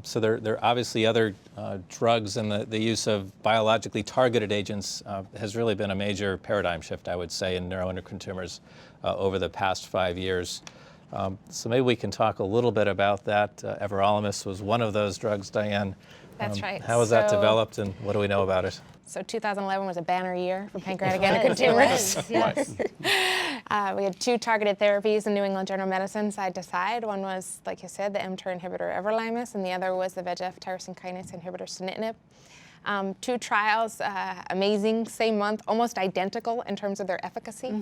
So there are obviously other drugs, and the use of biologically targeted agents has really been a major paradigm shift, I would say, in neuroendocrine tumors over the past 5 years. So maybe we can talk a little bit about that. Everolimus was one of those drugs, Diane. That's right. How was that developed, and what do we know about it? So 2011 was a banner year for pancreatic endocrine tumors. Yes. We had 2 targeted therapies in New England Journal of Medicine side to side. One was, like you said, the mTOR inhibitor everolimus, and the other was the VEGF tyrosine kinase inhibitor sunitinib. 2 trials, amazing, same month, almost identical in terms of their efficacy.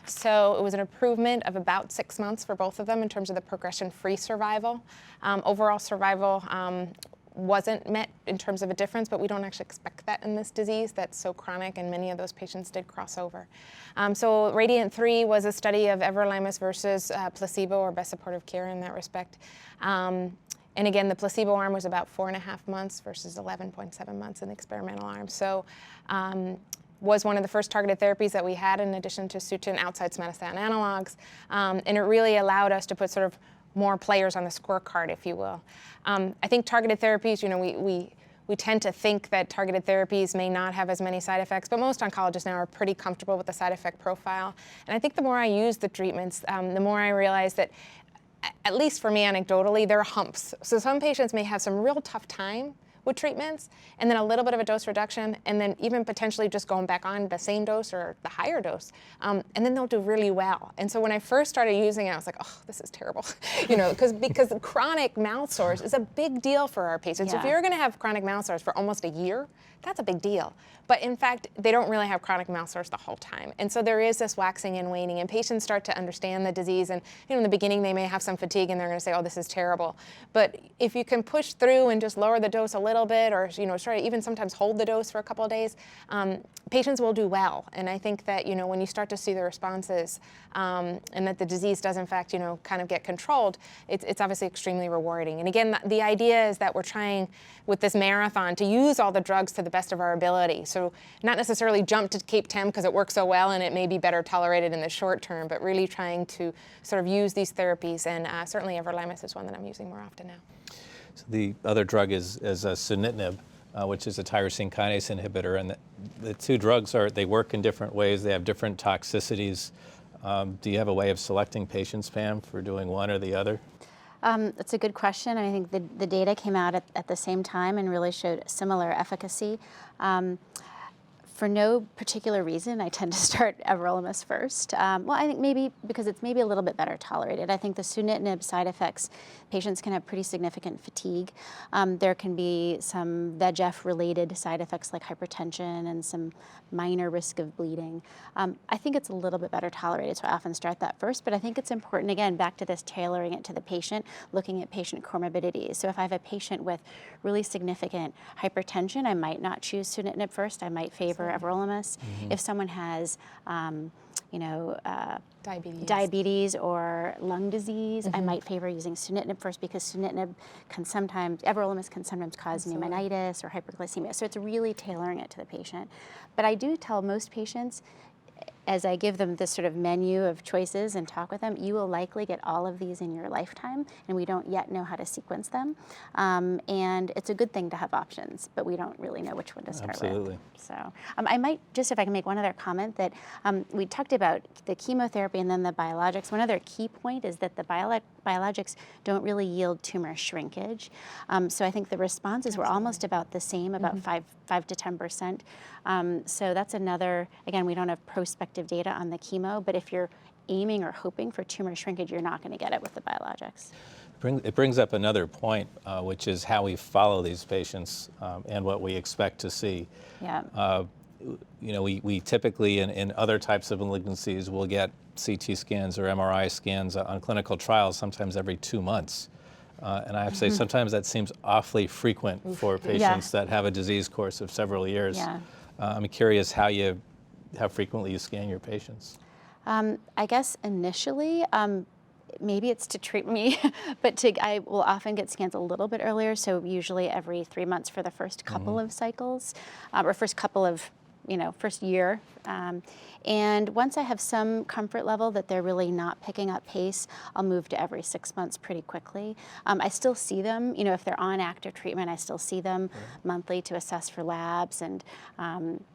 So it was an improvement of about 6 months for both of them in terms of the progression-free survival. Overall survival wasn't met in terms of a difference, but we don't actually expect that in this disease that's so chronic, and many of those patients did cross over. So RADIANT-3 was a study of everolimus versus placebo or best supportive care in that respect. And again, the placebo arm was about 4.5 months versus 11.7 months in the experimental arm. So was one of the first targeted therapies that we had in addition to Sutent outside somatostatin analogs. And it really allowed us to put sort of more players on the scorecard, if you will. I think targeted therapies, we tend to think that targeted therapies may not have as many side effects, but most oncologists now are pretty comfortable with the side effect profile. And I think the more I use the treatments, the more I realize that, at least for me anecdotally, there are humps. So some patients may have some real tough time with treatments, and then a little bit of a dose reduction, and then even potentially just going back on the same dose or the higher dose, and then they'll do really well. And so when I first started using it, I was like, oh, this is terrible, because chronic mouth sores is a big deal for our patients. Yeah. If you're going to have chronic mouth sores for almost a year, that's a big deal. But in fact, they don't really have chronic mouth sores the whole time. And so there is this waxing and waning, and patients start to understand the disease. And in the beginning, they may have some fatigue, and they're going to say, oh, this is terrible. But if you can push through and just lower the dose a little bit, or try to even sometimes hold the dose for a couple of days, patients will do well. And I think that when you start to see the responses, and that the disease does in fact kind of get controlled, it's obviously extremely rewarding. And again, the idea is that we're trying with this marathon to use all the drugs to the best of our ability. So not necessarily jump to Cape 10 because it works so well and it may be better tolerated in the short term, but really trying to sort of use these therapies. And certainly everolimus is one that I'm using more often now. So the other drug is sunitinib, which is a tyrosine kinase inhibitor, and the 2 drugs they work in different ways. They have different toxicities. Do you have a way of selecting patients, Pam, for doing one or the other? That's a good question. I think the data came out at the same time and really showed similar efficacy. For no particular reason, I tend to start everolimus first. Well, I think maybe because it's maybe a little bit better tolerated. I think the sunitinib side effects, patients can have pretty significant fatigue. There can be some VEGF-related side effects like hypertension and some minor risk of bleeding. I think it's a little bit better tolerated, so I often start that first. But I think it's important, again, back to this tailoring it to the patient, looking at patient comorbidities. So if I have a patient with really significant hypertension, I might not choose sunitinib first. I might favor everolimus. If someone has, diabetes or lung disease, I might favor using sunitinib first because everolimus can sometimes cause pneumonitis or hyperglycemia. So it's really tailoring it to the patient. But I do tell most patients, as I give them this sort of menu of choices and talk with them, you will likely get all of these in your lifetime, and we don't yet know how to sequence them. And it's a good thing to have options, but we don't really know which one to start with. So I might just, if I can make one other comment, that we talked about the chemotherapy and then the biologics. One other key point is that the biologics don't really yield tumor shrinkage. So I think the responses were almost about the same, about 5 to 10%. So that's another, again, we don't have prospective data on the chemo, but if you're aiming or hoping for tumor shrinkage, you're not going to get it with the biologics. It brings up another point, which is how we follow these patients and what we expect to see. Yeah. We typically, in other types of malignancies, will get CT scans or MRI scans on clinical trials sometimes every 2 months. And I have to say, sometimes that seems awfully frequent for patients that have a disease course of several years. Yeah. I'm curious how frequently you scan your patients. I guess initially, maybe it's to treat me, but I will often get scans a little bit earlier, so usually every 3 months for the first couple of cycles, or first couple of first year. And once I have some comfort level that they're really not picking up pace, I'll move to every 6 months pretty quickly. I still see them, if they're on active treatment, I still see them monthly to assess for labs and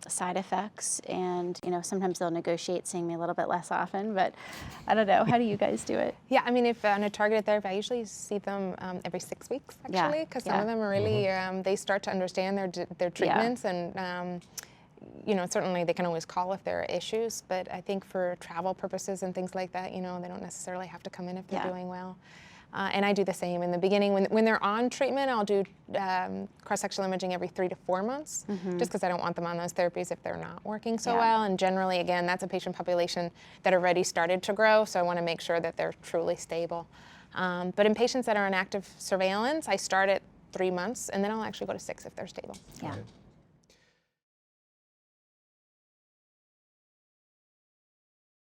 side effects. And, sometimes they'll negotiate seeing me a little bit less often, but I don't know. How do you guys do it? Yeah, I mean, if on a targeted therapy, I usually see them every 6 weeks, actually, because some of them are really, they start to understand their treatments, and certainly they can always call if there are issues, but I think for travel purposes and things like that, they don't necessarily have to come in if they're doing well. And I do the same in the beginning. When they're on treatment, I'll do cross-sectional imaging every 3 to 4 months, just because I don't want them on those therapies if they're not working so well. And generally, again, that's a patient population that already started to grow, so I want to make sure that they're truly stable. But in patients that are on active surveillance, I start at 3 months, and then I'll actually go to 6 if they're stable. Yeah.